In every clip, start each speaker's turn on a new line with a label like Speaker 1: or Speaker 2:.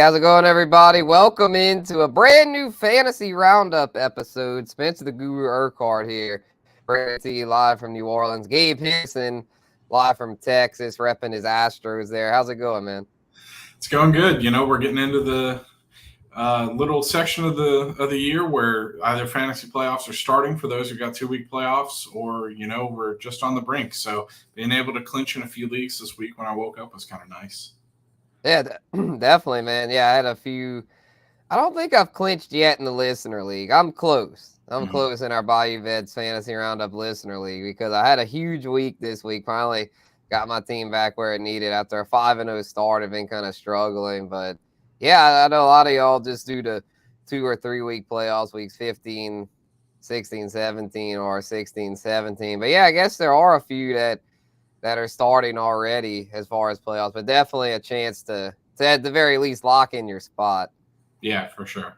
Speaker 1: how's it going, everybody? Welcome into a brand new Fantasy Roundup episode. Spencer the Guru Urquhart here, bringing it to you live from New Orleans. Gabe Henderson, live from Texas, repping his Astros there. How's it going, man?
Speaker 2: It's going good. We're getting into the little section of the year where either fantasy playoffs are starting for those who got 2 week playoffs, or we're just on the brink. So being able to clinch in a few leagues this week when I woke up was kind of nice.
Speaker 1: Yeah, definitely, man. Yeah, I had a few. I don't think I've clinched yet in the listener league. I'm close. I'm
Speaker 2: Mhm.
Speaker 1: close in our Bayou Vets Fantasy Roundup listener league because I had a huge week this week. Finally got my team back where it needed after a 5-0 start. I've been kind of struggling, but yeah, I know a lot of y'all just do the 2 or 3 week playoffs, weeks 15, 16, 17, or 16, 17. But yeah, I guess there are a few that are starting already as far as playoffs, but definitely a chance to at the very least lock in your spot.
Speaker 2: Yeah, for sure.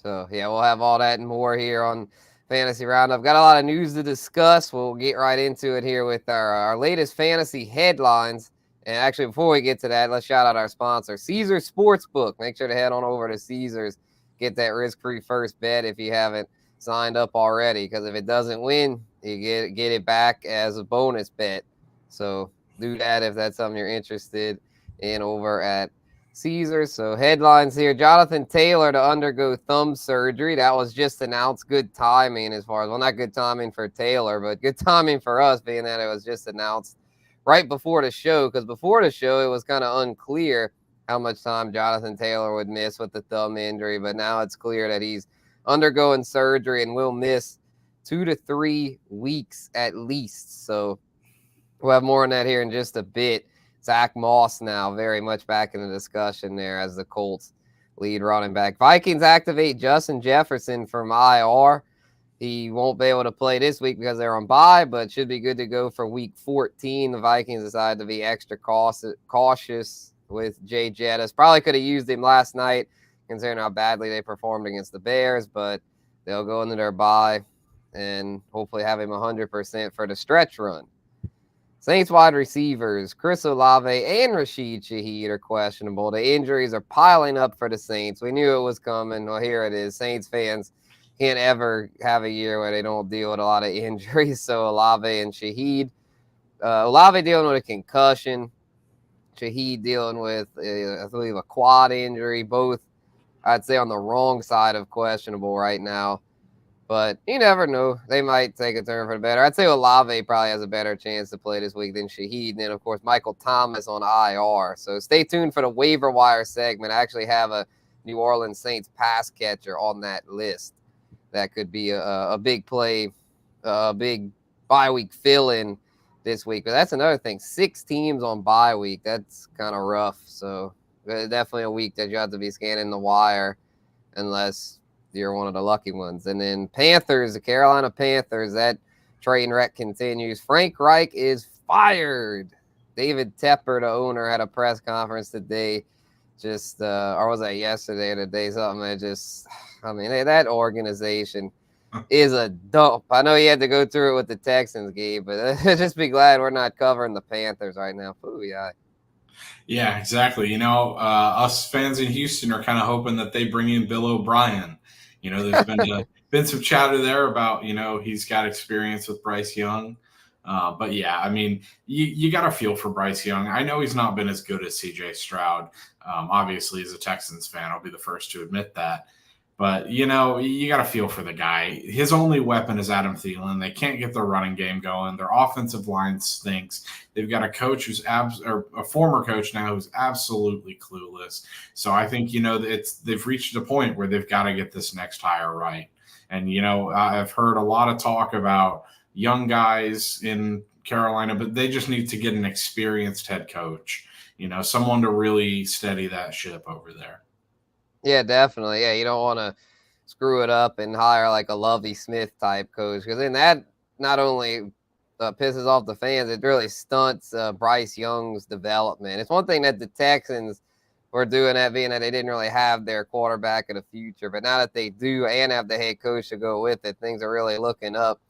Speaker 1: So, yeah, we'll have all that and more here on Fantasy Roundup. Got a lot of news to discuss. We'll get right into it here with our latest fantasy headlines. And actually, before we get to that, let's shout out our sponsor, Caesars Sportsbook. Make sure to head on over to Caesars. Get that risk-free first bet if you haven't signed up already, because if it doesn't win, you get it back as a bonus bet. So do that if that's something you're interested in over at Caesars. So headlines here: Jonathan Taylor to undergo thumb surgery. That was just announced. Good timing as far as, well, not good timing for Taylor, but good timing for us, being that it was just announced right before the show. Because before the show, it was kind of unclear how much time Jonathan Taylor would miss with the thumb injury. But now it's clear that he's undergoing surgery and will miss 2 to 3 weeks at least. So we'll have more on that here in just a bit. Zack Moss now very much back in the discussion there as the Colts lead running back. Vikings activate Justin Jefferson from IR. He won't be able to play this week because they're on bye, but should be good to go for week 14. The Vikings decided to be extra cautious with Jay Jettis. Probably could have used him last night considering how badly they performed against the Bears, but they'll go into their bye and hopefully have him 100% for the stretch run. Saints wide receivers Chris Olave and Rashid Shaheed are questionable. The injuries are piling up for the Saints. We knew it was coming. Well, here it is. Saints fans can't ever have a year where they don't deal with a lot of injuries. So Olave and Shaheed. Olave dealing with a concussion. Shaheed dealing with, I believe, a quad injury. Both, I'd say, on the wrong side of questionable right now. But you never know. They might take a turn for the better. I'd say Olave probably has a better chance to play this week than Shaheed. And then, of course, Michael Thomas on IR. So stay tuned for the waiver wire segment. I actually have a New Orleans Saints pass catcher on that list. That could be a big play, a big bye week fill-in this week. But that's another thing. 6 teams on bye week. That's kind of rough. So definitely a week that you have to be scanning the wire unless you're one of the lucky ones. And then Panthers, the Carolina Panthers, that train wreck continues. Frank Reich is fired. David Tepper, the owner, had a press conference today. Or was that yesterday or today? Something that that organization is a dump. I know you had to go through it with the Texans, Gabe, but just be glad we're not covering the Panthers right now. Ooh-yah.
Speaker 2: Yeah, exactly. Us fans in Houston are kind of hoping that they bring in Bill O'Brien. There's been some chatter there about he's got experience with Bryce Young. But yeah, I mean, you got to feel for Bryce Young. I know he's not been as good as C.J. Stroud. Obviously, as a Texans fan, I'll be the first to admit that. But, you got to feel for the guy. His only weapon is Adam Thielen. They can't get their running game going. Their offensive line stinks. They've got a coach who's or a former coach now who's absolutely clueless. So I think, they've reached a point where they've got to get this next hire right. And, I've heard a lot of talk about young guys in Carolina, but they just need to get an experienced head coach, someone to really steady that ship over there.
Speaker 1: Yeah, definitely. Yeah, you don't want to screw it up and hire like a Lovie Smith type coach, because then that not only pisses off the fans, it really stunts Bryce Young's development. It's one thing that the Texans were doing, that being that they didn't really have their quarterback of the future, but now that they do and have the head coach to go with it, things are really looking up.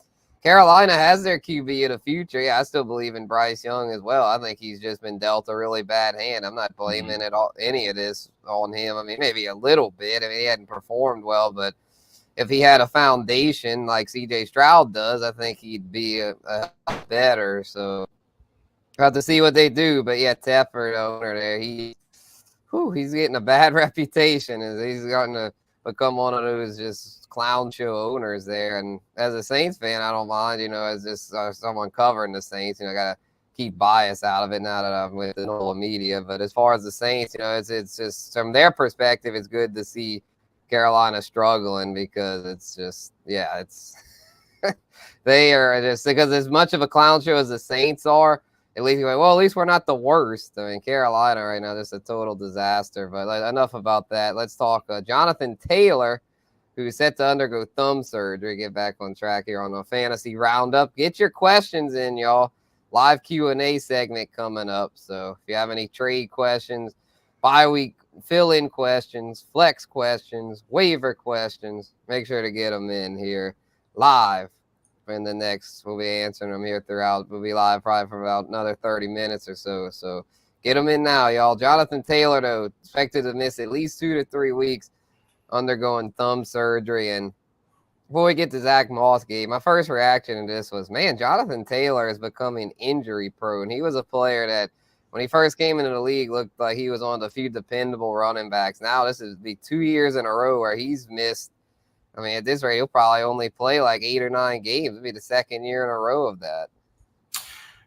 Speaker 1: Carolina has their QB of the future. Yeah, I still believe in Bryce Young as well. I think he's just been dealt a really bad hand. I'm not blaming any of this on him. I mean, maybe a little bit. I mean, he hadn't performed well, but if he had a foundation like C.J. Stroud does, I think he'd be a lot better. So we'll have to see what they do. But yeah, Tepper, the owner there, he's getting a bad reputation. He's gotten to become one of those just clown show owners there. And as a Saints fan, I don't mind, as just someone covering the Saints, got to keep bias out of it now that I'm with the normal media. But as far as the Saints, it's just from their perspective, it's good to see Carolina struggling because it's just, it's they are just, because as much of a clown show as the Saints are, at least you're like, well, at least we're not the worst. I mean, Carolina right now, just a total disaster. But enough about that. Let's talk Jonathan Taylor, who's set to undergo thumb surgery. Get back on track here on the Fantasy Roundup. Get your questions in, y'all. Live Q&A segment coming up. So if you have any trade questions, bye week fill-in questions, flex questions, waiver questions, make sure to get them in here live. And the next, we'll be answering them here throughout. We'll be live probably for about another 30 minutes or so. So get them in now, y'all. Jonathan Taylor, though, expected to miss at least 2 to 3 weeks undergoing thumb surgery. And before we get to Zack Moss, Gabe, my first reaction to this was, man, Jonathan Taylor is becoming injury prone. He was a player that, when he first came into the league, looked like he was one of the few dependable running backs. Now this is the 2 years in a row where he's missed. I mean, at this rate, he'll probably only play like 8 or 9 games. It'll be the second year in a row of that.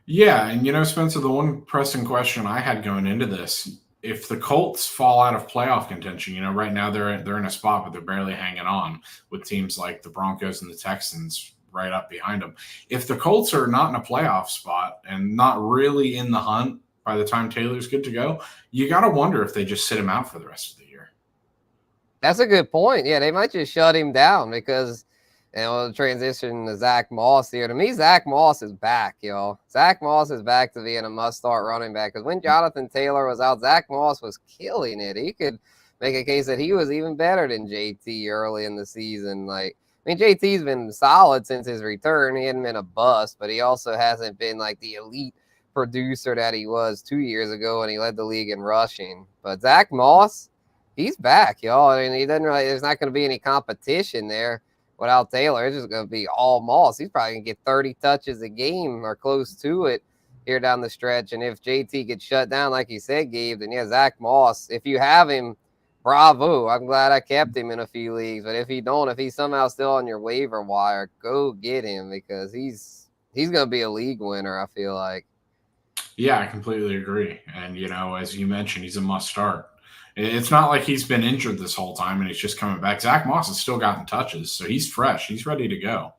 Speaker 2: Yeah, and Spencer, the one pressing question I had going into this, if the Colts fall out of playoff contention, right now they're in a spot, but they're barely hanging on with teams like the Broncos and the Texans right up behind them. If the Colts are not in a playoff spot and not really in the hunt by the time Taylor's good to go, you got to wonder if they just sit him out for the rest of the year.
Speaker 1: That's a good point. Yeah, they might just shut him down because, we'll transition to Zack Moss here. To me, Zack Moss is back, y'all. Zack Moss is back to being a must-start running back because when Jonathan Taylor was out, Zack Moss was killing it. He could make a case that he was even better than JT early in the season. JT's been solid since his return. He hadn't been a bust, but he also hasn't been like the elite producer that he was 2 years ago when he led the league in rushing. But Zack Moss, he's back, y'all. I mean, there's not going to be any competition there without Taylor. It's just going to be all Moss. He's probably going to get 30 touches a game or close to it here down the stretch. And if JT gets shut down, like you said, Gabe, then Zack Moss, if you have him, bravo. I'm glad I kept him in a few leagues. But if he's somehow still on your waiver wire, go get him because he's going to be a league winner, I feel like.
Speaker 2: Yeah, I completely agree. And, as you mentioned, he's a must start. It's not like he's been injured this whole time and he's just coming back. Zack Moss has still gotten touches, so he's fresh. He's ready to go.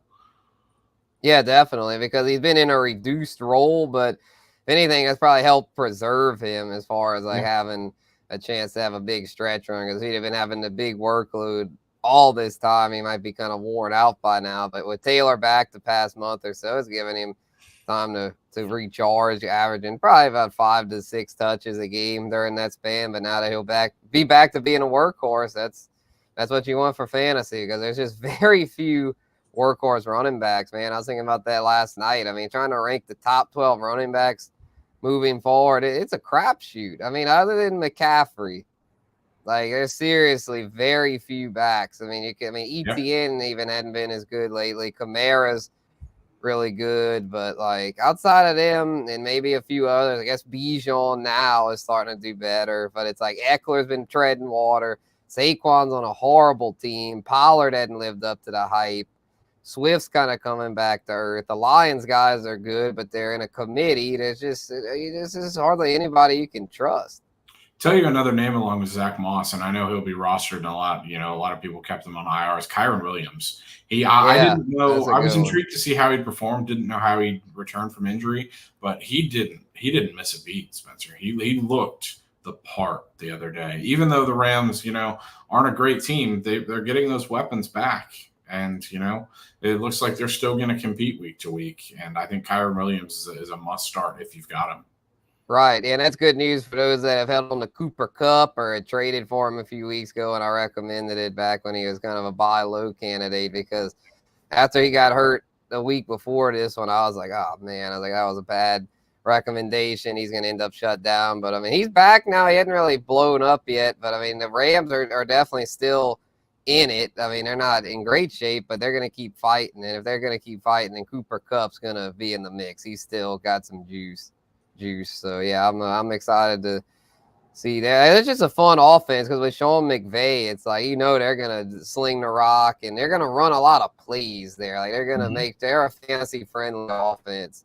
Speaker 1: Yeah, definitely, because he's been in a reduced role, but if anything, that's probably helped preserve him as far as having a chance to have a big stretch run because he'd have been having the big workload all this time. He might be kind of worn out by now, but with Taylor back the past month or so, it's giving him time to recharge, averaging probably about 5 to 6 touches a game during that span. But now that he'll be back to being a workhorse, that's what you want for fantasy because there's just very few workhorse running backs, man. I was thinking about that last night. I mean, trying to rank the top 12 running backs moving forward, it's a crapshoot. I mean, other than McCaffrey, there's seriously very few backs. I mean, ETN even hadn't been as good lately. Kamara's really good, but outside of them and maybe a few others, I guess Bijan now is starting to do better, but it's Eckler's been treading water. Saquon's on a horrible team. Pollard hadn't lived up to the hype. Swift's kind of coming back to earth. The Lions guys are good, but they're in a committee. There's just hardly anybody you can trust.
Speaker 2: Tell you another name along with Zack Moss, and I know he'll be rostered in a lot. A lot of people kept him on IRs. Kyren Williams. I didn't know. I was intrigued to see how he performed. Didn't know how he returned from injury, but he didn't miss a beat, Spencer. He looked the part the other day. Even though the Rams, aren't a great team, they're getting those weapons back. And, it looks like they're still going to compete week to week. And I think Kyren Williams is a must start if you've got him.
Speaker 1: Right, and that's good news for those that have held on the Cooper Kupp or had traded for him a few weeks ago, and I recommended it back when he was kind of a buy low candidate because after he got hurt the week before this one, I was like, oh man, I was like, that was a bad recommendation. He's going to end up shut down. But I mean, he's back now. He hadn't really blown up yet. But I mean, the Rams are definitely still in it. I mean, they're not in great shape, but they're going to keep fighting. And if they're going to keep fighting, then Cooper Kupp's going to be in the mix. He's still got some juice. So yeah, I'm excited to see that. It's just a fun offense because with Sean McVay, it's like, they're gonna sling the rock and they're gonna run a lot of plays there. Like they're gonna they're a fantasy friendly offense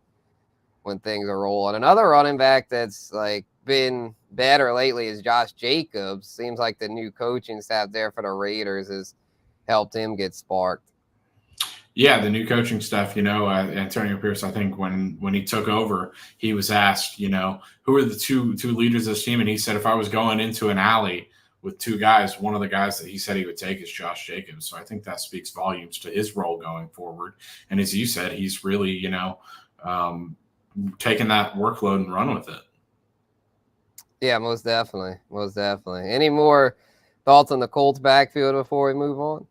Speaker 1: when things are rolling. Another running back that's like been better lately is Josh Jacobs. Seems like the new coaching staff there for the Raiders has helped him get sparked.
Speaker 2: Yeah, the new coaching staff, Antonio Pierce, I think when he took over, he was asked, who are the two leaders of this team? And he said, if I was going into an alley with two guys, one of the guys that he said he would take is Josh Jacobs. So I think that speaks volumes to his role going forward. And as you said, he's really, taking that workload and run with it.
Speaker 1: Yeah, most definitely. Any more thoughts on the Colts backfield before we move on?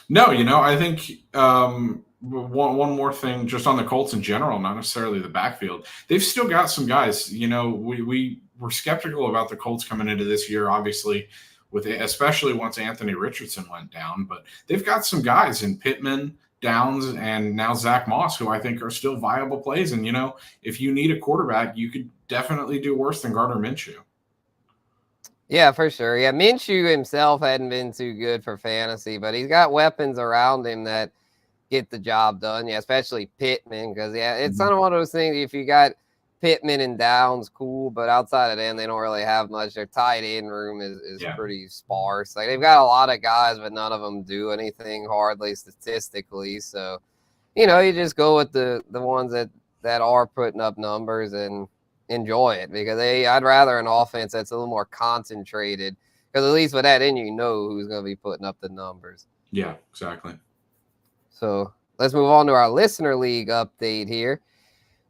Speaker 2: No, I think one more thing just on the Colts in general, not necessarily the backfield. They've still got some guys. We were skeptical about the Colts coming into this year, obviously, especially once Anthony Richardson went down. But they've got some guys in Pittman, Downs, and now Zack Moss, who I think are still viable plays. And, if you need a quarterback, you could definitely do worse than Gardner Minshew.
Speaker 1: Yeah, for sure. Yeah, Minshew himself hadn't been too good for fantasy, but he's got weapons around him that get the job done. Yeah, especially Pittman, because it's kind of one of those things. If you got Pittman and Downs, cool, but outside of them, they don't really have much. Their tight end room is pretty sparse. Like they've got a lot of guys, but none of them do anything hardly statistically. So, you just go with the ones that are putting up numbers and enjoy it, because I'd rather an offense that's a little more concentrated, because at least with that in, who's going to be putting up the numbers.
Speaker 2: Yeah, exactly.
Speaker 1: So let's move on to our listener league update here.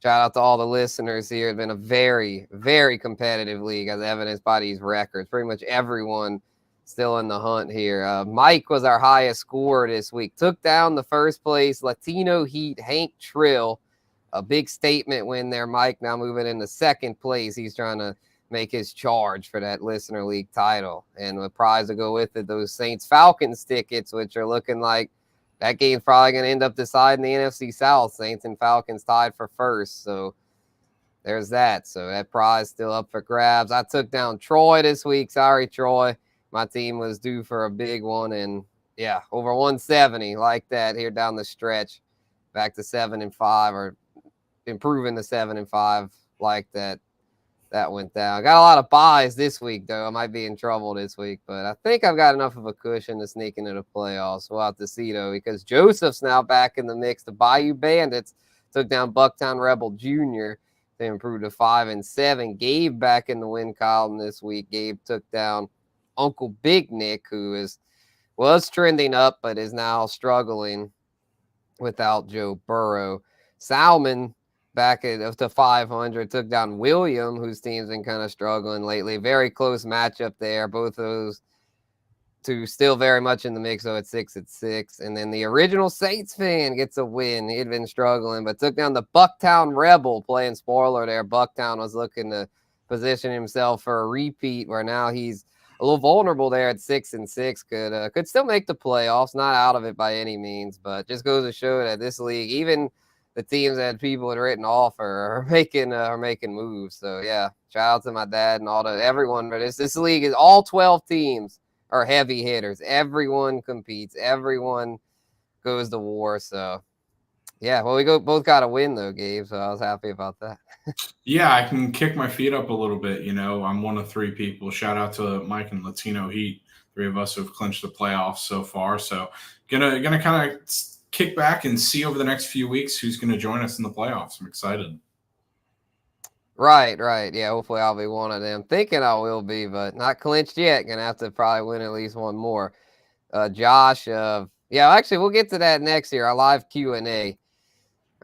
Speaker 1: Shout out to all the listeners here. It's been a very, very competitive league, as evidenced by these records. Pretty much everyone still in the hunt here. Mike was our highest scorer this week. Took down the first place Latino Heat Hank Trill. A big statement win there, Mike. Now moving into second place. He's trying to make his charge for that listener league title. And the prize to go with it, those Saints-Falcons tickets, which are looking like that game's probably going to end up deciding the NFC South. Saints and Falcons tied for first. So there's that. So that prize still up for grabs. I took down Troy this week. Sorry, Troy. My team was due for a big one. And yeah, over 170 like that here down the stretch. Back to 7-5, or improving to 7-5 like that. That went down. I got a lot of buys this week, though. I might be in trouble this week, but I think I've got enough of a cushion to sneak into the playoffs. We'll have to see, though, because Joseph's now back in the mix. The Bayou Bandits took down Bucktown Rebel Jr. They improved to 5-7. Gabe back in the win column this week. Gabe took down Uncle Big Nick, who was trending up, but is now struggling without Joe Burrow. Salmon back up to 500, took down William, whose team's been kind of struggling lately. Very close matchup there. Both those two still very much in the mix, so it's 6-6. And then the original Saints fan gets a win. He had been struggling, but took down the Bucktown Rebel. Playing spoiler there. Bucktown was looking to position himself for a repeat, where now he's a little vulnerable there at 6-6. Could still make the playoffs. Not out of it by any means, but just goes to show that this league, even the teams that people had written off are making moves. So yeah, shout out to my dad and everyone. But this league is all 12 teams are heavy hitters. Everyone competes. Everyone goes to war. So yeah, well, we both got a win though, Gabe. So I was happy about that.
Speaker 2: Yeah, I can kick my feet up a little bit. I'm one of three people. Shout out to Mike and Latino Heat. Three of us have clinched the playoffs so far. So gonna kind of kick back and see over the next few weeks who's going to join us in the playoffs. I'm excited.
Speaker 1: Right. Yeah, hopefully I'll be one of them. Thinking I will be, but not clinched yet. Going to have to probably win at least one more. Josh, actually, we'll get to that next year. Our live Q&A.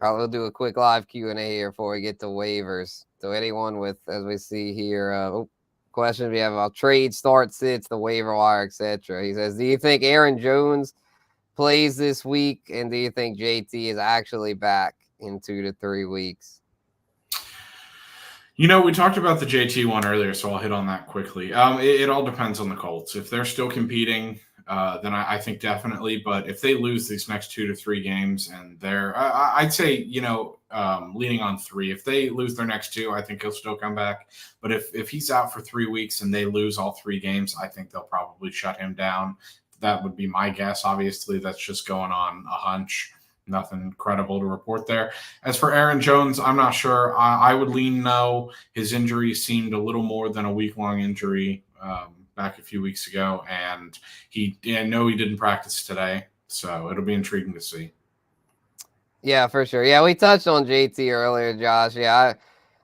Speaker 1: We'll do a quick live Q&A here before we get to waivers. So anyone with, as we see here, questions we have about trade, start, sits, the waiver wire, etc. He says, do you think Aaron Jones plays this week? And do you think JT is actually back in 2 to 3 weeks?
Speaker 2: You know, we talked about the JT one earlier, so I'll hit on that quickly. It all depends on the Colts. If they're still competing, then I think definitely. But if they lose these next 2 to 3 games, and I'd say, leaning on 3. If they lose their next 2, I think he'll still come back. But if he's out for 3 weeks and they lose all 3 games, I think they'll probably shut him down. That would be my guess. Obviously, that's just going on a hunch. Nothing credible to report there. As for Aaron Jones, I'm not sure. I would lean no. His injury seemed a little more than a week-long injury back a few weeks ago, and he didn't practice today, so it'll be intriguing to see.
Speaker 1: Yeah, for sure. Yeah, we touched on JT earlier, Josh. Yeah,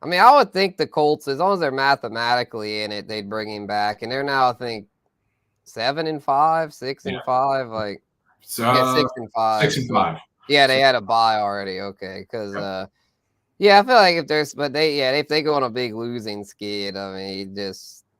Speaker 1: I mean, I would think the Colts, as long as they're mathematically in it, they'd bring him back, and they're now, I think, 7-5, 6-5, like
Speaker 2: So
Speaker 1: 6-5.
Speaker 2: 6-5.
Speaker 1: Yeah, they had a bye already. Okay, because yeah, I feel like if they go on a big losing skid, I mean,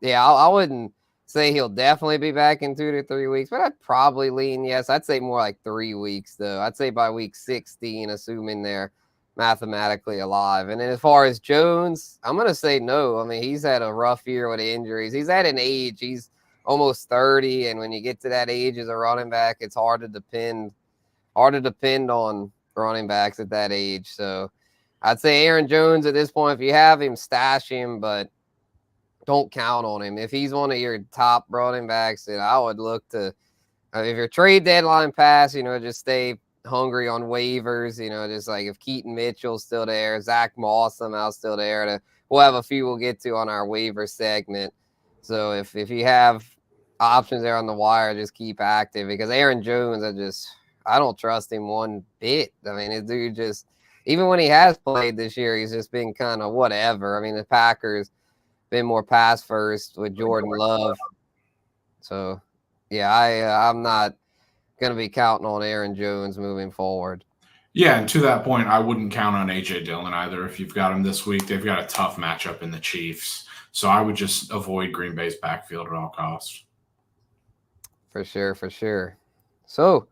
Speaker 1: I wouldn't say he'll definitely be back in 2 to 3 weeks, but I'd probably lean yes. I'd say more like 3 weeks though. I'd say by week 16, assuming they're mathematically alive. And then as far as Jones, I'm gonna say no. I mean, he's had a rough year with injuries. He's at an age. He's almost 30, and when you get to that age as a running back, it's hard to depend on running backs at that age. So I'd say Aaron Jones at this point, if you have him, stash him, but don't count on him. If he's one of your top running backs, then I would look to, if your trade deadline pass, just stay hungry on waivers, just like if Keaton Mitchell's still there, Zack Moss somehow still there. We'll have a few we'll get to on our waiver segment. So if you have options there on the wire, just keep active, because Aaron Jones, I don't trust him one bit. I mean, his dude just, even when he has played this year, he's just been kind of whatever. I mean, the Packers been more pass first with Jordan Love. So, yeah, I'm not going to be counting on Aaron Jones moving forward.
Speaker 2: Yeah, and to that point, I wouldn't count on A.J. Dillon either. If you've got him this week, they've got a tough matchup in the Chiefs. So I would just avoid Green Bay's backfield at all costs.
Speaker 1: For sure. So,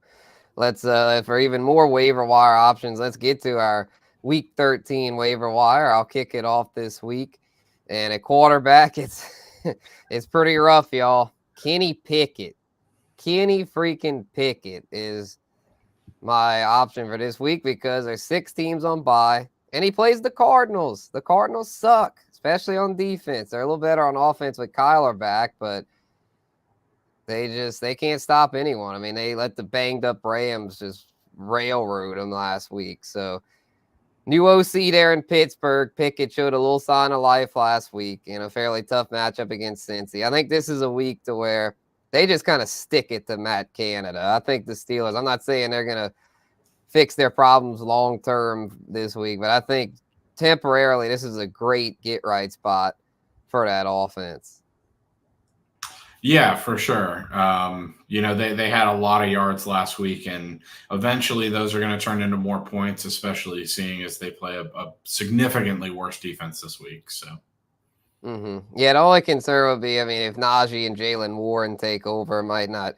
Speaker 1: let's for even more waiver wire options, let's get to our week 13 waiver wire. I'll kick it off this week. And at quarterback, it's pretty rough, y'all. Kenny freaking Pickett is my option for this week, because there's 6 teams on bye, and he plays the Cardinals. The Cardinals suck, especially on defense. They're a little better on offense with Kyler back, but they can't stop anyone. I mean, they let the banged up Rams just railroad them last week. So new OC there in Pittsburgh. Pickett showed a little sign of life last week in a fairly tough matchup against Cincy. I think this is a week to where they just kind of stick it to Matt Canada. I think the Steelers, I'm not saying they're going to fix their problems long-term this week, but I think temporarily this is a great get-right spot for that offense.
Speaker 2: Yeah, for sure. They had a lot of yards last week, and eventually those are going to turn into more points, especially seeing as they play a significantly worse defense this week. So,
Speaker 1: yeah, the only concern would be, I mean, if Najee and Jalen Warren take over, it might not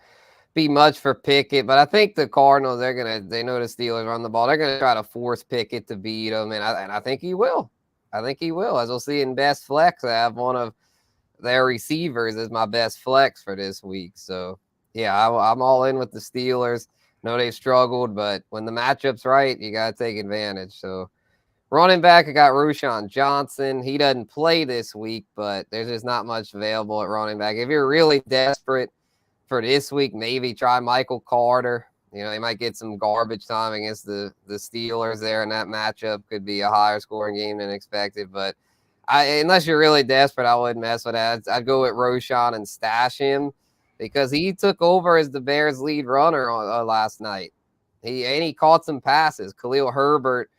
Speaker 1: be much for Pickett. But I think the Cardinals, they know the Steelers run the ball. They're going to try to force Pickett to beat them, and I think he will. As we'll see in Best Flex, I have one of their receivers is my best flex for this week. So, yeah, I'm all in with the Steelers. Know they've struggled, but when the matchup's right, you got to take advantage. So, running back, I got Roschon Johnson. He doesn't play this week, but there's just not much available at running back. If you're really desperate for this week, maybe try Michael Carter. He might get some garbage time against the Steelers there, and that matchup could be a higher scoring game than expected. But unless you're really desperate, I wouldn't mess with that. I'd go with Roschon and stash him, because he took over as the Bears' lead runner last night. He caught some passes. Khalil Herbert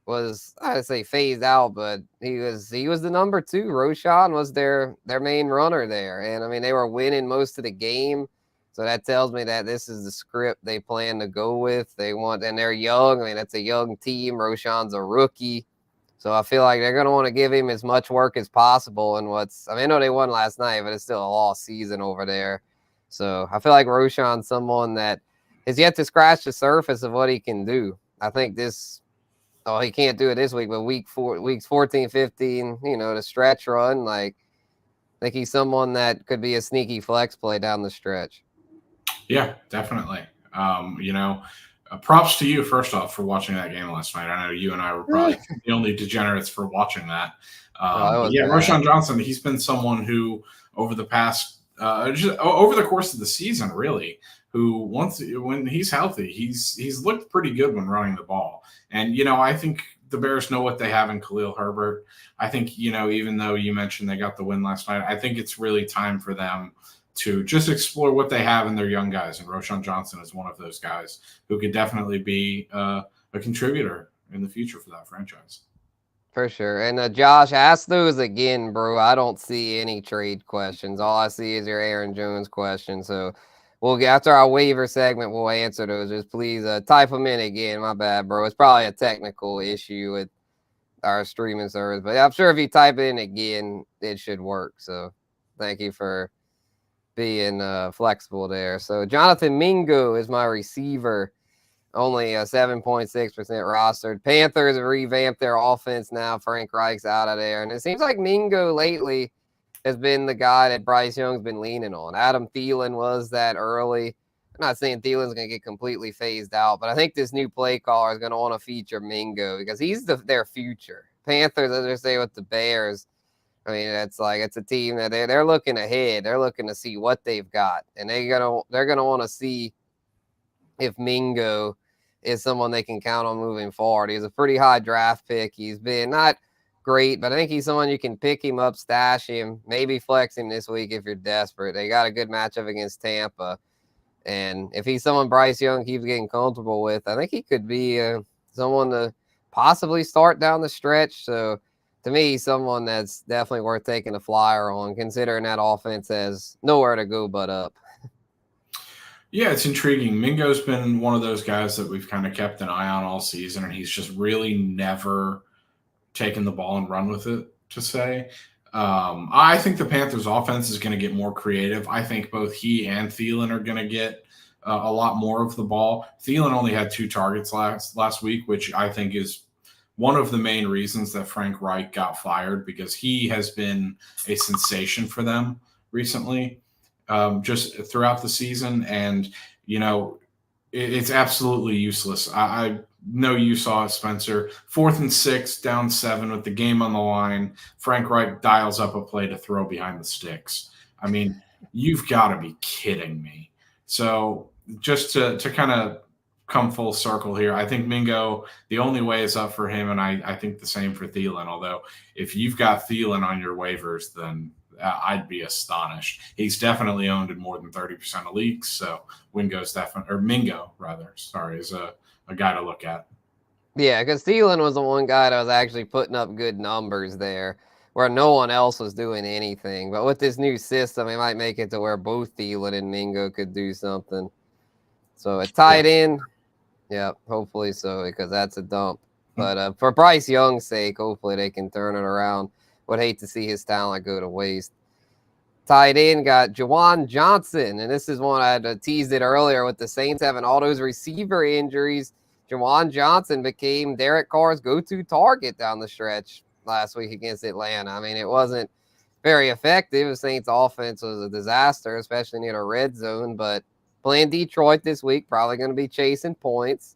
Speaker 1: was, I'd say, phased out, but he was the number 2. Roschon was their main runner there, and I mean, they were winning most of the game. So that tells me that this is the script they plan to go with. And they're young. I mean, that's a young team. Roschon's a rookie. So I feel like they're going to want to give him as much work as possible. And I know they won last night, but it's still a lost season over there. So I feel like Roschon's someone that has yet to scratch the surface of what he can do. I think he can't do it this week, but weeks 14, 15, the stretch run, like, I think he's someone that could be a sneaky flex play down the stretch.
Speaker 2: Yeah, definitely. Props to you, first off, for watching that game last night. I know you and I were probably the only degenerates for watching that. But yeah, Roschon Johnson, he's been someone who over the past, over the course of the season, really, who when he's healthy, he's looked pretty good when running the ball. And, I think the Bears know what they have in Khalil Herbert. I think, even though you mentioned they got the win last night, I think it's really time for them to just explore what they have in their young guys. And Roschon Johnson is one of those guys who could definitely be a contributor in the future for that franchise.
Speaker 1: For sure. And Josh, ask those again, bro. I don't see any trade questions. All I see is your Aaron Jones question. So we'll get after our waiver segment, we'll answer those. Just please type them in again. My bad, bro. It's probably a technical issue with our streaming service, but I'm sure if you type it in again, it should work. So thank you for being flexible there. So Jonathan Mingo is my receiver, only 7.6% rostered. Panthers have revamped their offense now. Frank Reich's out of there, and it seems like Mingo lately has been the guy that Bryce Young's been leaning on. Adam Thielen was that early. I'm not saying Thielen's going to get completely phased out, but I think this new play caller is going to want to feature Mingo because he's their future. Panthers, as I say with the Bears, I mean, it's a team that they're looking ahead. They're looking to see what they've got, and they're gonna want to see if Mingo is someone they can count on moving forward. He's a pretty high draft pick. He's been not great, but I think he's someone you can pick him up, stash him, maybe flex him this week if you're desperate. They got a good matchup against Tampa, and if he's someone Bryce Young keeps getting comfortable with, I think he could be someone to possibly start down the stretch. So to me, someone that's definitely worth taking a flyer on, considering that offense has nowhere to go but up.
Speaker 2: Yeah, it's intriguing. Mingo's been one of those guys that we've kind of kept an eye on all season, and he's just really never taken the ball and run with it, to say. I think the Panthers' offense is going to get more creative. I think both he and Thielen are going to get a lot more of the ball. Thielen only had 2 targets last week, which I think is one of the main reasons that Frank Reich got fired, because he has been a sensation for them recently, just throughout the season. And, it's absolutely useless. I know you saw it, Spencer. 4th and 6, down 7 with the game on the line. Frank Reich dials up a play to throw behind the sticks. I mean, you've got to be kidding me. So just to kind of come full circle here, I think Mingo, the only way is up for him, and I think the same for Thielen. Although if you've got Thielen on your waivers, then I'd be astonished. He's definitely owned in more than 30% of leagues, so Mingo is a guy to look at.
Speaker 1: Yeah, because Thielen was the one guy that was actually putting up good numbers there, where no one else was doing anything. But with this new system, it might make it to where both Thielen and Mingo could do something. So a tight end. Yeah, hopefully so, because that's a dump. But for Bryce Young's sake, hopefully they can turn it around. Would hate to see his talent go to waste. Tight end got Juwan Johnson, and this is one I had teased it earlier with the Saints having all those receiver injuries. Juwan Johnson became Derek Carr's go-to target down the stretch last week against Atlanta. I mean, it wasn't very effective. The Saints' offense was a disaster, especially near the red zone, but playing Detroit this week, probably going to be chasing points.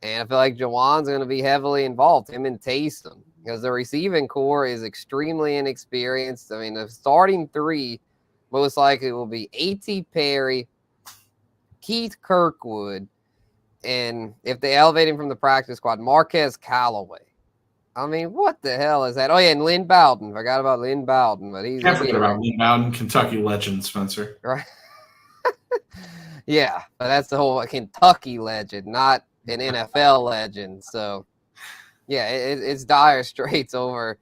Speaker 1: And I feel like Juwan's going to be heavily involved, him and Taysom, because the receiving core is extremely inexperienced. I mean, the starting 3 most likely will be A.T. Perry, Keith Kirkwood, and if they elevate him from the practice squad, Marquez Callaway. I mean, what the hell is that? Oh, yeah, and Lynn Bowden. Forgot about Lynn Bowden, but he's...
Speaker 2: I forgot about Lynn Bowden, Kentucky legend, Spencer.
Speaker 1: Right. Yeah, but that's the whole Kentucky legend, not an NFL legend. So, yeah, it's dire straits over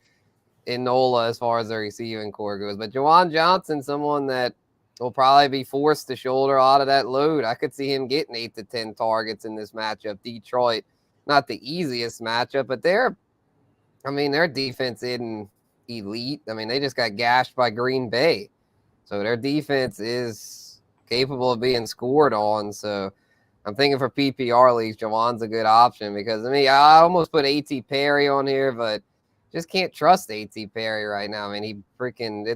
Speaker 1: in NOLA as far as the receiving core goes. But Juwan Johnson, someone that will probably be forced to shoulder a lot of that load. I could see him getting 8 to 10 targets in this matchup. Detroit, not the easiest matchup, but their defense isn't elite. I mean, they just got gashed by Green Bay. So their defense is capable of being scored on. So I'm thinking for PPR leagues, Jawan's a good option because I mean I almost put A.T. Perry on here, but just can't trust A.T. Perry right now. I mean he freaking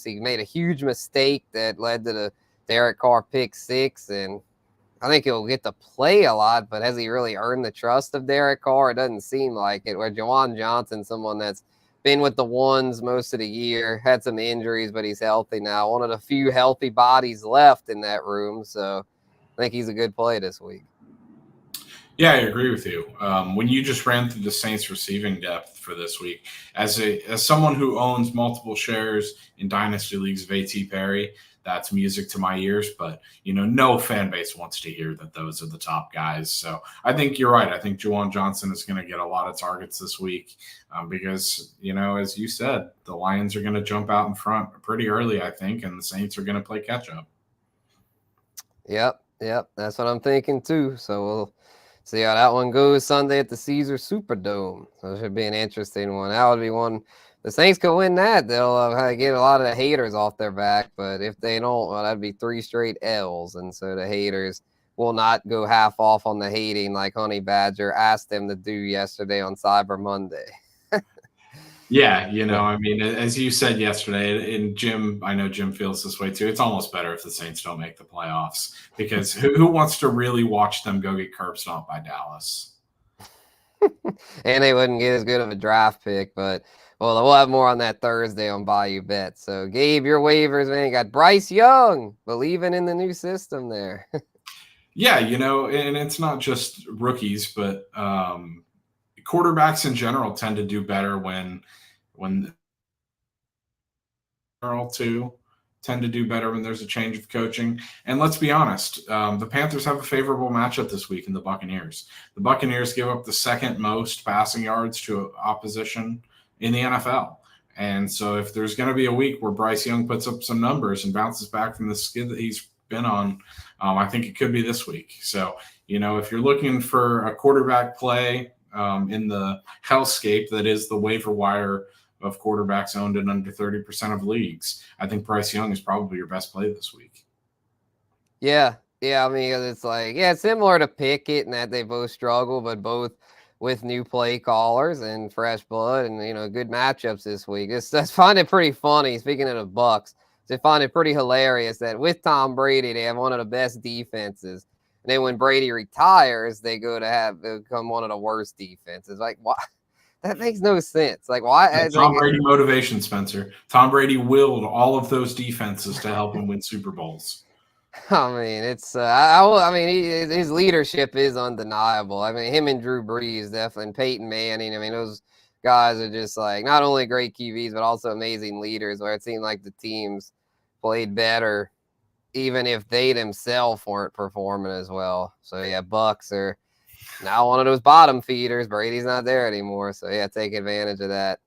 Speaker 1: he made a huge mistake that led to the Derek Carr pick 6, and I think he'll get to play a lot, but has he really earned the trust of Derek Carr? It doesn't seem like it. Where Jawan Johnson, someone that's been with the ones most of the year, had some injuries, but he's healthy now. One of the few healthy bodies left in that room, so I think he's a good play this week.
Speaker 2: Yeah, I agree with you. When you just ran through the Saints receiving depth for this week, as someone who owns multiple shares in dynasty leagues of A.T. Perry, that's music to my ears. But no fan base wants to hear that those are the top guys. So I think you're right. I think Juwan Johnson is going to get a lot of targets this week because as you said, the Lions are going to jump out in front pretty early, I think, and the Saints are going to play catch up.
Speaker 1: Yep, that's what I'm thinking too. So we'll see how that one goes Sunday at the Caesar Superdome. So it should be an interesting one. That would be one. The Saints could win that. They'll get a lot of the haters off their back. But if they don't, well, that'd be 3 straight L's. And so the haters will not go half off on the hating like Honey Badger asked them to do yesterday on Cyber Monday.
Speaker 2: Yeah, I mean, as you said yesterday, and Jim, I know Jim feels this way too. It's almost better if the Saints don't make the playoffs because who wants to really watch them go get curb stomped by Dallas?
Speaker 1: And they wouldn't get as good of a draft pick, but we'll have more on that Thursday on Bayou Bet. So, Gabe, your waivers, man, you got Bryce Young believing in the new system there.
Speaker 2: Yeah, and it's not just rookies, but quarterbacks in general tend to do better when too tend to do better when there's a change of coaching. And let's be honest, the Panthers have a favorable matchup this week in the Buccaneers. The Buccaneers give up the second most passing yards to opposition in the NFL. And so if there's going to be a week where Bryce Young puts up some numbers and bounces back from the skid that he's been on, I think it could be this week. So, if you're looking for a quarterback play in the hellscape that is the waiver wire of quarterbacks owned in under 30% of leagues, I think Bryce Young is probably your best play this week.
Speaker 1: Yeah. I mean, it's like, similar to Pickett in that they both struggle, but both with new play callers and fresh blood and, good matchups this week. I find it pretty funny, speaking of the Bucs, I find it pretty hilarious that with Tom Brady, they have one of the best defenses. And then when Brady retires, they become one of the worst defenses. Like, why? That makes no sense. Like, why?
Speaker 2: Tom Brady motivation, Spencer. Tom Brady willed all of those defenses to help him win Super Bowls.
Speaker 1: I mean, it's. I mean, his leadership is undeniable. I mean, him and Drew Brees, definitely, and Peyton Manning. I mean, those guys are just like not only great QBs but also amazing leaders. Where it seemed like the teams played better, even if they themselves weren't performing as well. So yeah, Bucs are now one of those bottom feeders. Brady's not there anymore. So yeah, take advantage of that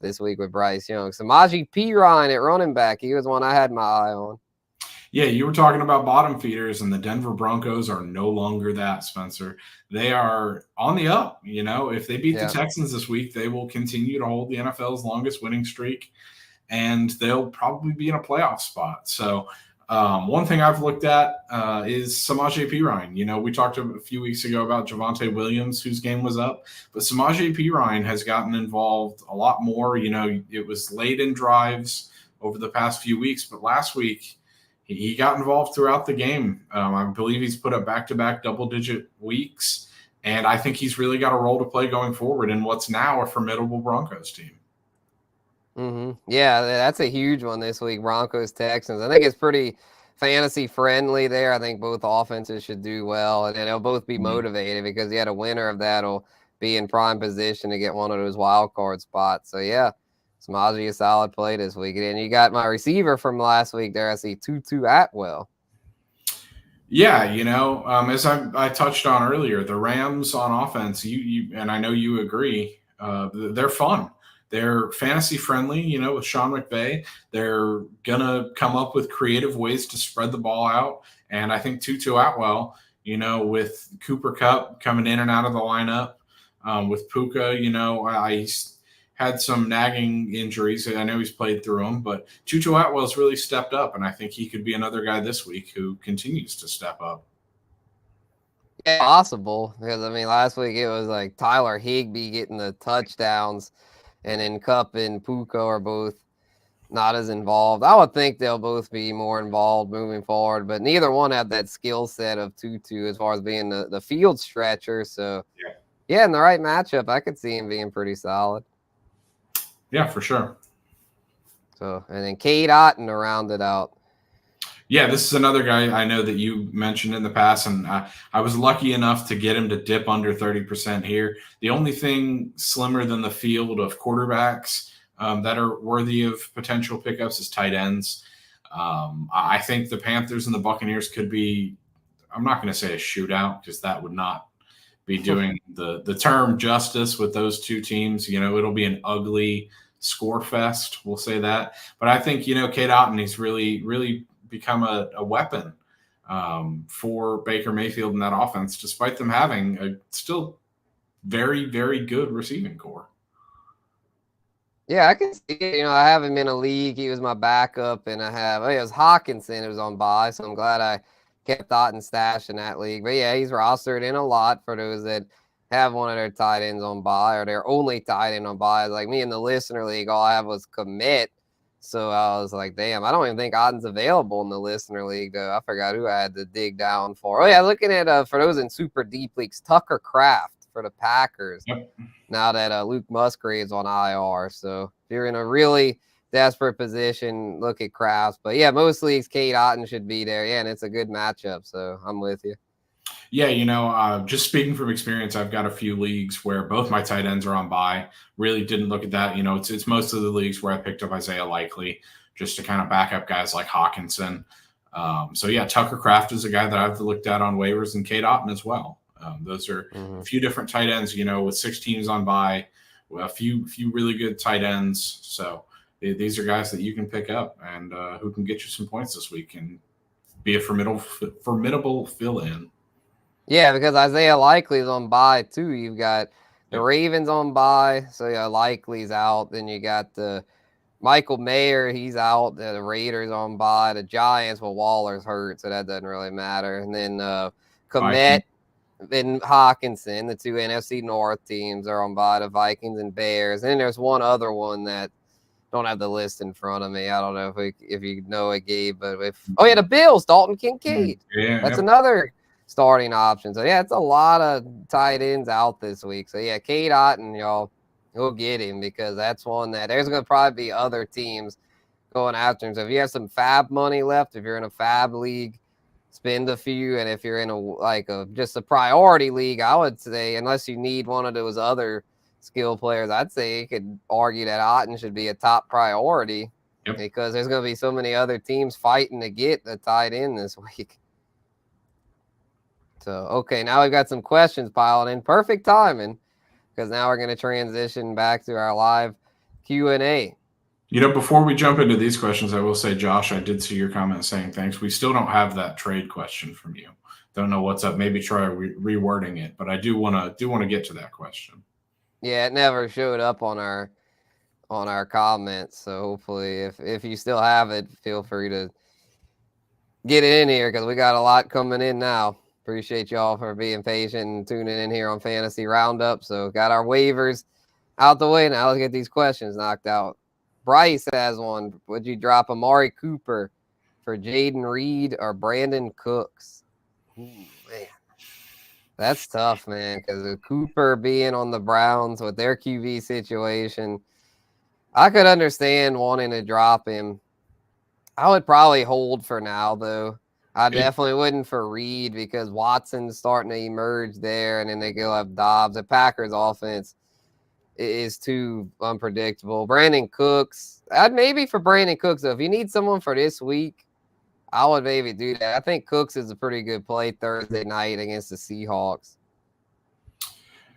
Speaker 1: this week with Bryce Young. Samaje Perine at running back. He was one I had my eye on.
Speaker 2: Yeah, you were talking about bottom feeders, and the Denver Broncos are no longer that, Spencer. They are on the up. If they beat the Texans this week, they will continue to hold the NFL's longest winning streak, and they'll probably be in a playoff spot. So one thing I've looked at is Samaje Perine. We talked a few weeks ago about Javonte Williams, whose game was up, but Samaje Perine has gotten involved a lot more. It was late in drives over the past few weeks, but last week he got involved throughout the game. I believe he's put up back-to-back double-digit weeks, and I think he's really got a role to play going forward in what's now a formidable Broncos team.
Speaker 1: Mm-hmm. Yeah, that's a huge one this week, Broncos-Texans. I think it's pretty fantasy-friendly there. I think both offenses should do well, and they'll both be motivated because a winner of that will be in prime position to get one of those wild card spots. So, yeah. Samaje a solid play this week. And you got my receiver from last week there. I see Tutu Atwell.
Speaker 2: Yeah, as I touched on earlier, the Rams on offense, you and I know you agree, they're fun. They're fantasy friendly, with Sean McVay. They're going to come up with creative ways to spread the ball out. And I think Tutu Atwell, with Cooper Kupp coming in and out of the lineup, with Puka, I had some nagging injuries. I know he's played through them, but Tutu Atwell's really stepped up, and I think he could be another guy this week who continues to step up.
Speaker 1: Yeah, possible, because I mean last week it was like Tyler Higbee getting the touchdowns, and then Cup and Puka are both not as involved. I would think they'll both be more involved moving forward, but neither one have that skill set of Tutu as far as being the field stretcher. So, yeah, in the right matchup, I could see him being pretty solid.
Speaker 2: Yeah, for sure.
Speaker 1: So, and then Cade Otton to round it out.
Speaker 2: Yeah, this is another guy I know that you mentioned in the past, and I was lucky enough to get him to dip under 30% here. The only thing slimmer than the field of quarterbacks that are worthy of potential pickups is tight ends. I think the Panthers and the Buccaneers could be, I'm not going to say a shootout because that would not be doing the term justice with those two teams. You know, it'll be an ugly score fest. We'll say that. But I think, you know, Cade Otton, he's really become a weapon for Baker Mayfield in that offense, despite them having a still very, very good receiving core.
Speaker 1: Yeah, I can see it. You know, I have him in a league. He was my backup, and it was Hawkinson who was on bye, so I'm glad I kept Otton stash in that league. But yeah, he's rostered in a lot for those that have one of their tight ends on bye or their only tight end on bye. Like me in the listener league, all I have was commit. So I was like, damn, I don't even think Otton's available in the listener league, though. I forgot who I had to dig down for. Oh, yeah, looking at, for those in super deep leagues, Tucker Kraft for the Packers.
Speaker 2: Yep.
Speaker 1: Now that Luke Musgrave's on IR. So if you're in a really desperate position, look at Kraft. But yeah, most leagues, Cade Otton should be there. Yeah, and it's a good matchup. So I'm with you.
Speaker 2: Yeah, you know, just speaking from experience, I've got a few leagues where both my tight ends are on bye. Really didn't look at that. You know, it's most of the leagues where I picked up Isaiah Likely just to kind of back up guys like Hawkinson. So yeah, Tucker Kraft is a guy that I've looked at on waivers, and Cade Otton as well. Those are a few different tight ends. You know, with 6 teams on bye, a few really good tight ends. So these are guys that you can pick up and who can get you some points this week and be a formidable fill-in.
Speaker 1: Yeah, because Isaiah Likely's on bye too. You've got the Ravens on bye, so yeah, Likely's out. Then you got the Michael Mayer, he's out. The Raiders on bye. The Giants, well, Waller's hurt, so that doesn't really matter. And then Komet and Hawkinson, the two NFC North teams, are on bye. The Vikings and Bears. And then there's one other one that don't have the list in front of me. I don't know if you know it, Gabe, but the Bills, Dalton Kincaid. That's another starting option. So yeah, it's a lot of tight ends out this week. So yeah, Cade Otton, y'all, go get him because that's one that there's going to probably be other teams going after him. So if you have some fab money left, if you're in a fab league, spend a few. And if you're in just a priority league, I would say, unless you need one of those other skill players, I'd say you could argue that Otton should be a top priority because there's going to be so many other teams fighting to get a tight end this week. So, okay, now we've got some questions piling in. Perfect timing because now we're going to transition back to our live Q&A.
Speaker 2: You know, before we jump into these questions, I will say, Josh, I did see your comment saying thanks. We still don't have that trade question from you. Don't know what's up. Maybe try rewording it, but I do want to get to that question.
Speaker 1: Yeah, it never showed up on our comments. So hopefully, if you still have it, feel free to get it in here because we got a lot coming in now. Appreciate y'all for being patient and tuning in here on Fantasy Roundup. So got our waivers out the way. Now let's get these questions knocked out. Bryce has one. Would you drop Amari Cooper for Jaden Reed or Brandon Cooks? Ooh, man. That's tough, man, because Cooper being on the Browns with their QB situation, I could understand wanting to drop him. I would probably hold for now, though. I definitely wouldn't for Reed because Watson's starting to emerge there, and then they go have Dobbs. The Packers' offense is too unpredictable. Brandon Cooks, I'd maybe for Brandon Cooks, though. If you need someone for this week, I would maybe do that. I think Cooks is a pretty good play Thursday night against the Seahawks.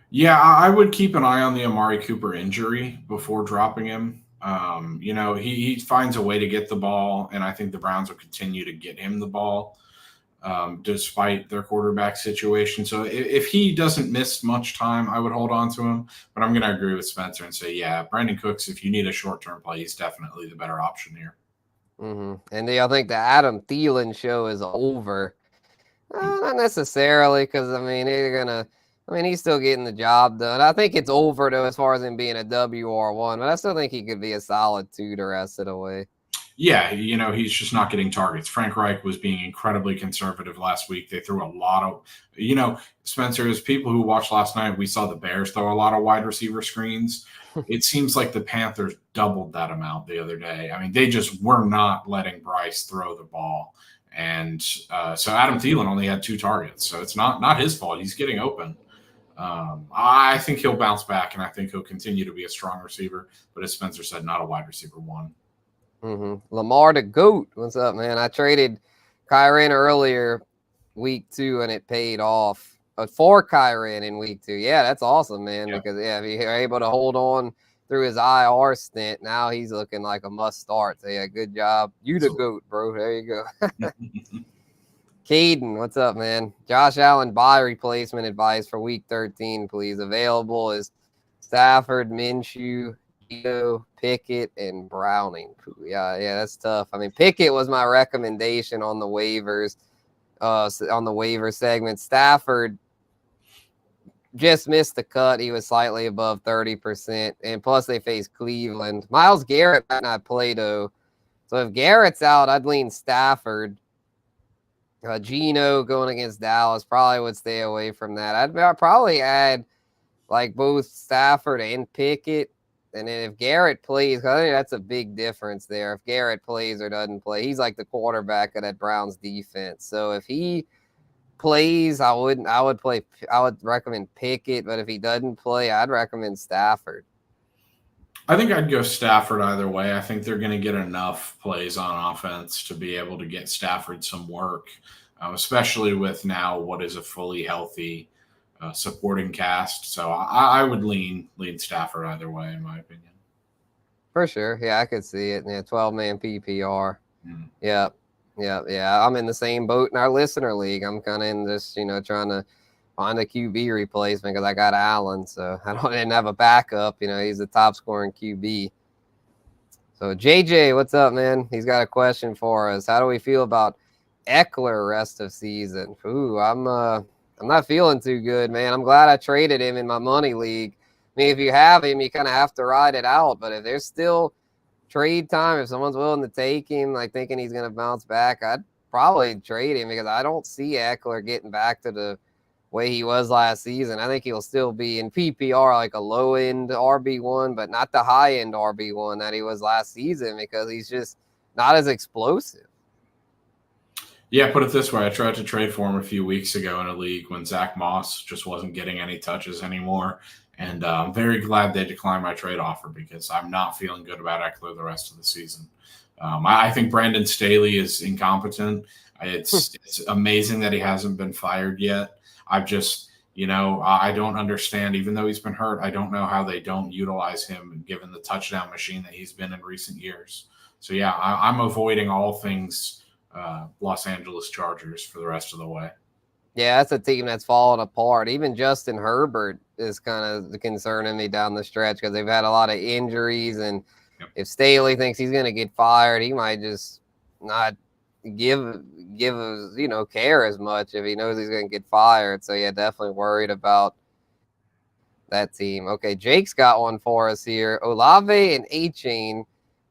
Speaker 2: Yeah, I would keep an eye on the Amari Cooper injury before dropping him. You know, he finds a way to get the ball, and I think the Browns will continue to get him the ball despite their quarterback situation. So if he doesn't miss much time, I would hold on to him. But I'm going to agree with Spencer and say, yeah, Brandon Cooks, if you need a short-term play, he's definitely the better option here.
Speaker 1: Mm-hmm. And I think the Adam Thielen show is over. Not necessarily, because I mean he's still getting the job done. I think it's over though as far as him being a WR1, but I still think he could be a solid 2 the rest of the way.
Speaker 2: Yeah, he's just not getting targets. Frank Reich was being incredibly conservative last week. They threw a lot of, Spencer, as people who watched last night, we saw the Bears throw a lot of wide receiver screens. It seems like the Panthers doubled that amount the other day. I mean, they just were not letting Bryce throw the ball. And so Adam Thielen only had 2 targets. So it's not his fault. He's getting open. I think he'll bounce back, and I think he'll continue to be a strong receiver. But as Spencer said, not a wide receiver 1.
Speaker 1: Lamar the GOAT. What's up, man? I traded Kyren earlier week 2 and it paid off. For Kyren in week 2. Yeah, that's awesome, man. Yeah. Because if you're able to hold on through his IR stint, now he's looking like a must start. So yeah, good job. You the GOAT, bro. There you go. Caden, what's up, man? Josh Allen buy replacement advice for week 13, please. Available is Stafford, Minshew, Pickett, and Browning. Yeah, that's tough. I mean, Pickett was my recommendation on the waivers, on the waiver segment. Stafford just missed the cut. He was slightly above 30%, and plus they face Cleveland. Myles Garrett might not play though, so if Garrett's out, I'd lean Stafford. Geno going against Dallas probably would stay away from that. I'd probably add like both Stafford and Pickett. And then if Garrett plays, I think that's a big difference there. If Garrett plays or doesn't play, he's like the quarterback of that Browns defense. So if he plays, I would recommend Pickett. But if he doesn't play, I'd recommend Stafford.
Speaker 2: I think I'd go Stafford either way. I think they're going to get enough plays on offense to be able to get Stafford some work, especially with now what is a fully healthy supporting cast. So I would lean Stafford either way, in my opinion.
Speaker 1: For sure. Yeah, I could see it. Yeah, 12-man PPR. Yeah. I'm in the same boat in our listener league. I'm kind of in this, trying to find a QB replacement because I got Allen, so I didn't have a backup. He's the top scoring QB. So JJ, what's up, man? He's got a question for us. How do we feel about Eckler rest of season? Ooh, I'm not feeling too good, man. I'm glad I traded him in my money league. I mean, if you have him, you kind of have to ride it out. But if there's still trade time, if someone's willing to take him, like thinking he's going to bounce back, I'd probably trade him because I don't see Eckler getting back to the way he was last season. I think he'll still be in PPR like a low-end RB1, but not the high-end RB1 that he was last season because he's just not as explosive.
Speaker 2: Yeah, put it this way. I tried to trade for him a few weeks ago in a league when Zack Moss just wasn't getting any touches anymore. And I'm very glad they declined my trade offer because I'm not feeling good about Eckler the rest of the season. I think Brandon Staley is incompetent. It's amazing that he hasn't been fired yet. I've just, I don't understand. Even though he's been hurt, I don't know how they don't utilize him given the touchdown machine that he's been in recent years. So, yeah, I'm avoiding all things Los Angeles Chargers for the rest of the way.
Speaker 1: Yeah, that's a team that's fallen apart. Even Justin Herbert is kind of concerning me down the stretch because they've had a lot of injuries. And if Staley thinks he's going to get fired, he might just not give care as much if he knows he's going to get fired. So yeah, definitely worried about that team. Okay, Jake's got one for us here. Olave and A-Chain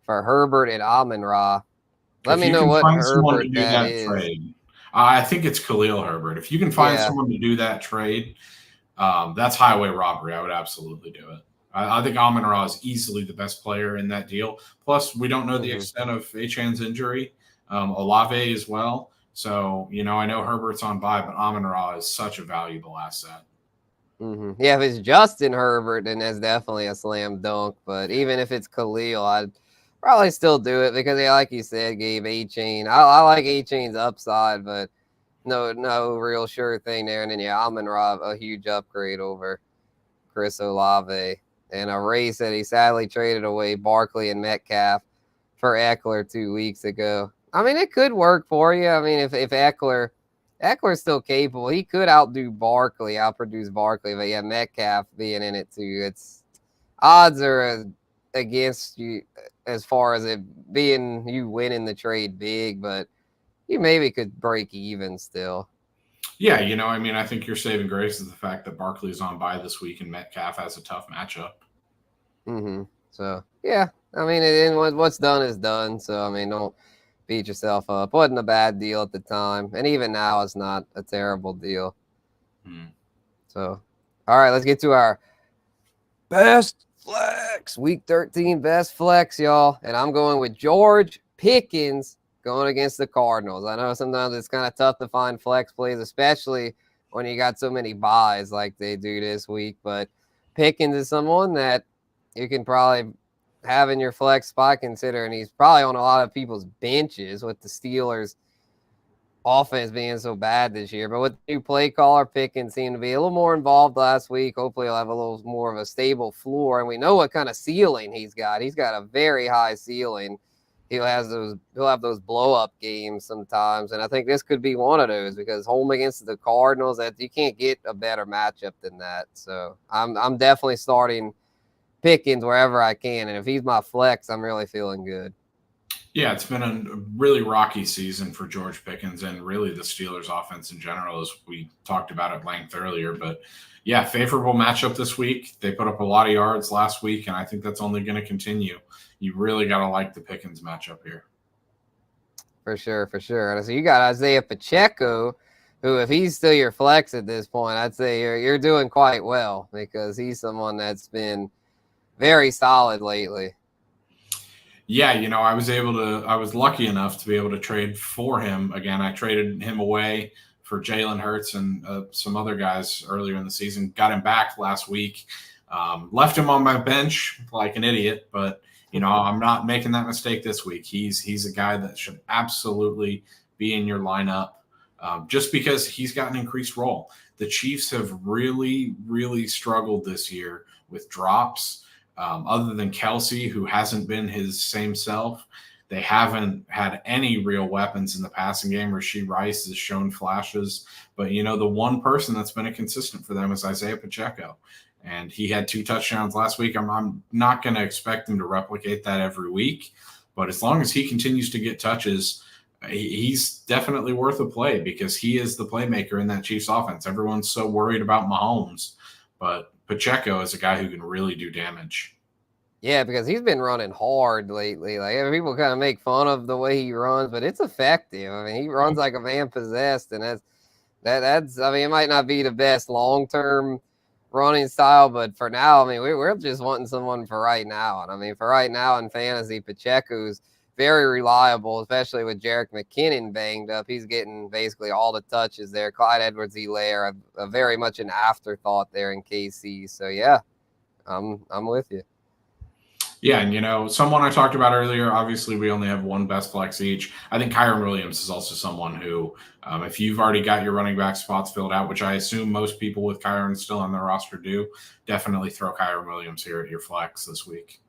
Speaker 1: for Herbert and Amon-Ra. Let me know what Herbert that is.
Speaker 2: Trade. I think it's Khalil Herbert. If you can find someone to do that trade, that's highway robbery. I would absolutely do it. I think Amon-Ra is easily the best player in that deal. Plus, we don't know the extent of A-Chan's injury. Olave as well. So, I know Herbert's on bye, but Amon-Ra is such a valuable asset.
Speaker 1: Yeah, if it's Justin Herbert, then that's definitely a slam dunk. But even if it's Khalil, I'd probably still do it because, like you said, Gabe, A-Chain. I like A-Chain's upside, but no real sure thing there. And then, Amon-Ra, a huge upgrade over Chris Olave. And Ray said he sadly traded away Barkley and Metcalf for Eckler 2 weeks ago. I mean, it could work for you. I mean, if Eckler's still capable, he could outproduce Barkley. But yeah, Metcalf being in it too. It's odds are against you as far as it being you winning the trade big, but you maybe could break even still.
Speaker 2: Yeah, I mean, I think your saving grace is the fact that Barkley's on bye this week and Metcalf has a tough matchup.
Speaker 1: So, yeah, I mean, what's done is done. So, I mean, don't beat yourself up. Wasn't a bad deal at the time. And even now, it's not a terrible deal. So, all right, let's get to our best flex. Week 13 best flex, y'all. And I'm going with George Pickens going against the Cardinals. I know sometimes it's kind of tough to find flex plays, especially when you got so many buys like they do this week. But Pickens is someone that you can probably have in your flex spot, considering he's probably on a lot of people's benches with the Steelers offense being so bad this year. But with the new play caller, Pickens seemed to be a little more involved last week. Hopefully he'll have a little more of a stable floor. And we know what kind of ceiling he's got. He's got a very high ceiling. He'll have those blow up games sometimes. And I think this could be one of those, because home against the Cardinals, that you can't get a better matchup than that. So I'm definitely starting Pickens wherever I can. And if he's my flex, I'm really feeling good.
Speaker 2: Yeah, it's been a really rocky season for George Pickens and really the Steelers offense in general, as we talked about at length earlier. But yeah, favorable matchup this week. They put up a lot of yards last week, and I think that's only going to continue. You really got to like the Pickens matchup here.
Speaker 1: For sure, for sure. And so you got Isaiah Pacheco, who, if he's still your flex at this point, I'd say you're doing quite well, because he's someone that's been very solid lately.
Speaker 2: Yeah, I was lucky enough to be able to trade for him again. I traded him away for Jalen Hurts and some other guys earlier in the season. Got him back last week. Left him on my bench like an idiot, but I'm not making that mistake this week. He's a guy that should absolutely be in your lineup, just because he's got an increased role. The Chiefs have really, really struggled this year with drops. Other than Kelsey, who hasn't been his same self, they haven't had any real weapons in the passing game. Rashee Rice has shown flashes, but the one person that's been a consistent for them is Isaiah Pacheco, and he had 2 touchdowns last week. I'm not going to expect him to replicate that every week, but as long as he continues to get touches, he's definitely worth a play, because he is the playmaker in that Chiefs offense. Everyone's so worried about Mahomes, but Pacheco is a guy who can really do damage.
Speaker 1: Yeah, because he's been running hard lately. Like, people kind of make fun of the way he runs, but it's effective. I mean, he runs like a man possessed, and that's. I mean, it might not be the best long-term running style, but for now, I mean, we're just wanting someone for right now. And I mean, for right now in fantasy, Pacheco's very reliable, especially with Jerick McKinnon banged up. He's getting basically all the touches there. Clyde Edwards-Helaire, a very much an afterthought there in KC. So yeah, I'm with you.
Speaker 2: Yeah, and someone I talked about earlier, obviously we only have one best flex each. I think Kyren Williams is also someone who, if you've already got your running back spots filled out, which I assume most people with Kyren still on their roster do, definitely throw Kyren Williams here at your flex this week.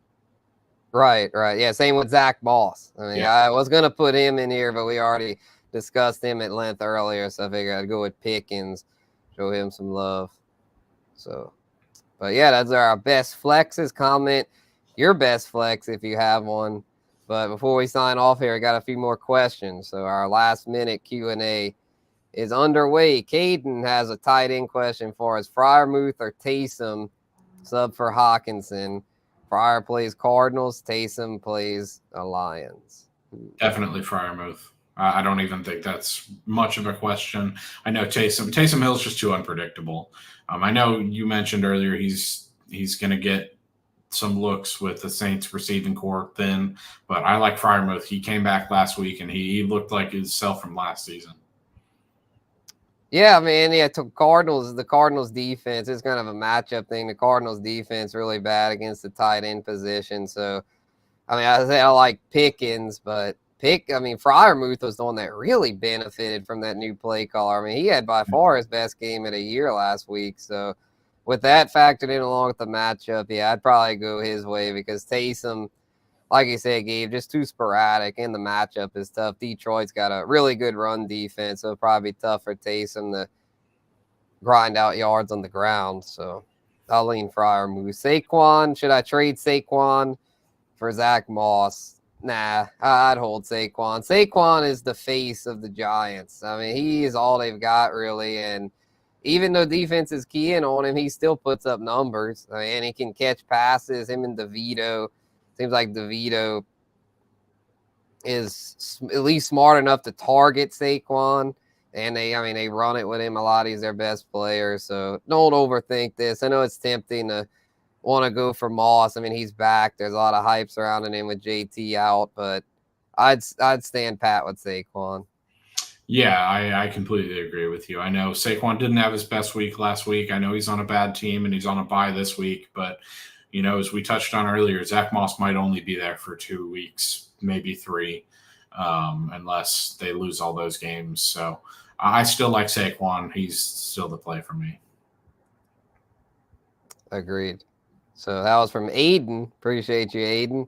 Speaker 1: Right. Yeah, same with Zack Moss. I mean,
Speaker 2: Yeah.
Speaker 1: I was going to put him in here, but we already discussed him at length earlier, so I figured I'd go with Pickens, show him some love. So, but yeah, that's our best flexes. Comment your best flex if you have one. But before we sign off here, I got a few more questions. So our last minute Q&A is underway. Caden has a tight end question for us. Freiermuth or Taysom, sub for Hawkinson. Fryer plays Cardinals. Taysom plays Lions.
Speaker 2: Definitely Freiermuth. I don't even think that's much of a question. I know Taysom Hill's just too unpredictable. I know you mentioned earlier he's going to get some looks with the Saints receiving corps then, but I like Freiermuth. He came back last week and he looked like himself from last season.
Speaker 1: Yeah, man. Yeah, the Cardinals defense is kind of a matchup thing. The Cardinals defense really bad against the tight end position. So, I mean, I say I like Pickens, but Freiermuth was the one that really benefited from that new play caller. I mean, he had by far his best game of the year last week. So, with that factored in along with the matchup, yeah, I'd probably go his way, because Taysom, like you said, Gabe, just too sporadic, and the matchup is tough. Detroit's got a really good run defense, so it'll probably be tough for Taysom to grind out yards on the ground. So I'll lean Freiermuth. Saquon, should I trade Saquon for Zack Moss? Nah, I'd hold Saquon. Saquon is the face of the Giants. I mean, he is all they've got, really. And even though defense is keying on him, he still puts up numbers. I mean, and he can catch passes. Him and DeVito. Seems like DeVito is at least smart enough to target Saquon. And they run it with him a lot. He's their best player. So don't overthink this. I know it's tempting to want to go for Moss. I mean, he's back. There's a lot of hype surrounding him with JT out, but I'd stand pat with Saquon.
Speaker 2: Yeah, I completely agree with you. I know Saquon didn't have his best week last week. I know he's on a bad team and he's on a bye this week, but as we touched on earlier, Zack Moss might only be there for 2 weeks, maybe 3, unless they lose all those games. So I still like Saquon. He's still the play for me.
Speaker 1: Agreed. So that was from Aiden. Appreciate you, Aiden.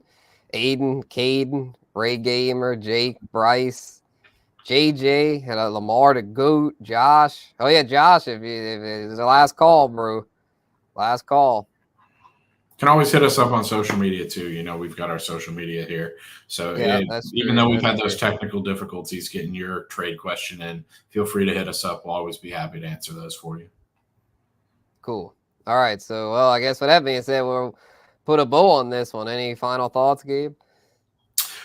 Speaker 1: Aiden, Caden, Ray Gamer, Jake, Bryce, JJ, and Lamar the GOAT, Josh. Oh, yeah, Josh, if it's the last call, bro. Last call.
Speaker 2: Can always hit us up on social media too. We've got our social media here. So
Speaker 1: yeah,
Speaker 2: even though we've had those technical difficulties getting your trade question in, feel free to hit us up. We'll always be happy to answer those for you.
Speaker 1: Cool. All right. So, well, I guess with that being said, we'll put a bow on this one. Any final thoughts, Gabe?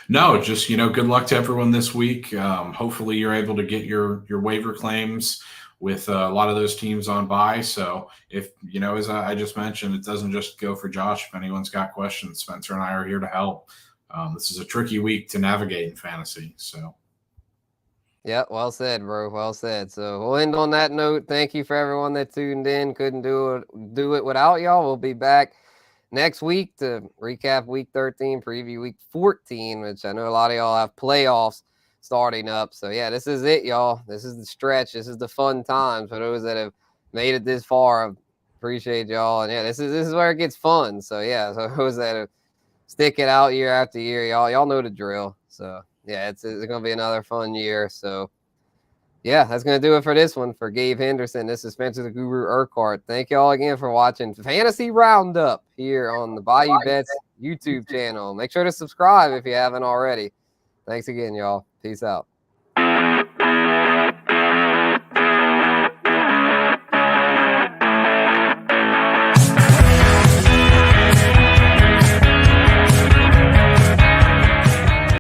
Speaker 2: No, just, good luck to everyone this week. Hopefully you're able to get your waiver claims with a lot of those teams on bye. So if, as I just mentioned, it doesn't just go for Josh. If anyone's got questions, Spencer and I are here to help. This is a tricky week to navigate in fantasy. So.
Speaker 1: Yeah, well said, bro. Well said. So we'll end on that note. Thank you for everyone that tuned in. Couldn't do it without y'all. We'll be back next week to recap week 13, preview week 14, which I know a lot of y'all have playoffs starting up. So yeah, this is it, y'all. This is the stretch. This is the fun times for those that have made it this far. I appreciate y'all. And yeah, this is where it gets fun. So yeah, so those that have stick it out year after year, y'all know the drill. So yeah, it's gonna be another fun year. So yeah, that's gonna do it for this one. For Gabe Henderson, this is Spencer the Guru Urquhart. Thank y'all again for watching Fantasy Roundup here on the Bayou Bets YouTube channel. Make sure to subscribe if you haven't already. Thanks again, y'all. Peace out.